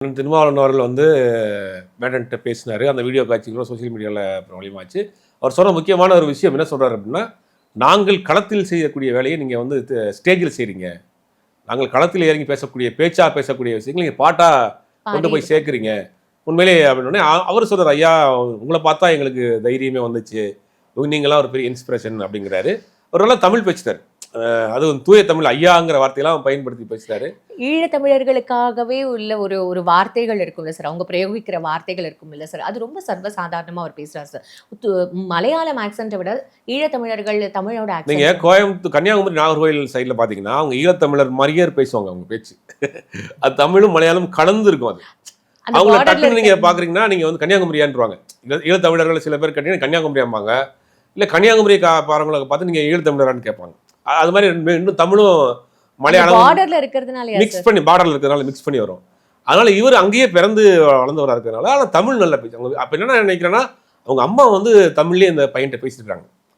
திருமாவளவன் அவர்கள் வந்து மேடன்கிட்ட பேசினார். அந்த வீடியோ காட்சிகளும் சோசியல் மீடியாவில் பிரபலமாச்சு. அவர் சொன்ன முக்கியமான ஒரு விஷயம் என்ன சொல்கிறார் அப்படின்னா, நாங்கள் களத்தில் செய்யக்கூடிய வேலையை நீங்கள் வந்து ஸ்டேஜில் செய்கிறீங்க. நாங்கள் களத்தில் இறங்கி பேசக்கூடிய பேசக்கூடிய விஷயங்கள் நீங்கள் பாட்டாக கொண்டு போய் சேர்க்குறீங்க. உண்மையிலேயே அப்படின்னே அவர் சொல்கிறார், ஐயா உங்களை பார்த்தா எங்களுக்கு தைரியமே வந்துச்சு, நீங்களாம் ஒரு பெரிய இன்ஸ்பிரேஷன் அப்படிங்கிறாரு. ஒரு நல்லா தமிழ் பேசுகிறார். அதுவும் தூய தமிழ் ஐயாங்கிற வார்த்தையெல்லாம் பயன்படுத்தி பேசுறாரு. ஈழத்தமிழர்களுக்காகவே உள்ள ஒரு ஒரு வார்த்தைகள் இருக்கும்ல சார், அவங்க பிரயோகிக்கிற வார்த்தைகள் இருக்கும் இல்ல சார், அது ரொம்ப சர்வசாதாரணமா அவர் பேசுறாரு சார். மலையாளம் ஆக்சென்ட்டை விட ஈழத்தமிழர்கள் தமிழோட ஆக்சென்ட். நீங்க கோயம்புத்தூர் கன்னியாகுமரி நாகர்கோவில் சைட்ல பாத்தீங்கன்னா அவங்க ஈழத்தமிழர் மாதிரியே பேசுவாங்க. அவங்க பேச்சு அது தமிழும் மலையாளம் கலந்து இருக்கும். அது அவங்கள டக்குன்னு நீங்க பாக்குறீங்கன்னா நீங்க வந்து கன்னியாகுமரியான்றாங்க. ஈழத்தமிழர்கள் சில பேர் கேட்டீங்கன்னா கன்னியாகுமரியாம்பாங்க, இல்ல கன்னியாகுமரி பாருங்களை பார்த்து நீங்க ஈழத்தமிழரான்னு கேட்பாங்க. அது மாதிரி இன்னும் தமிழும் மலையாளம் பார்டர்ல இருக்கிறதுனால மிக்ஸ் பண்ணி பார்டர்ல இருக்கிறதுனால மிக்ஸ் பண்ணி வரும். அதனால இவர் அங்கேயே பிறந்து வளர்ந்தவராக இருக்கிறதுனால ஆனால் தமிழ் நல்லா பேசுவாங்க. அப்போ என்ன நினைக்கிறேன்னா அவங்க அம்மா வந்து தமிழ்லேயே இந்த பையன்கிட்ட பேசிட்டு இருக்காங்க.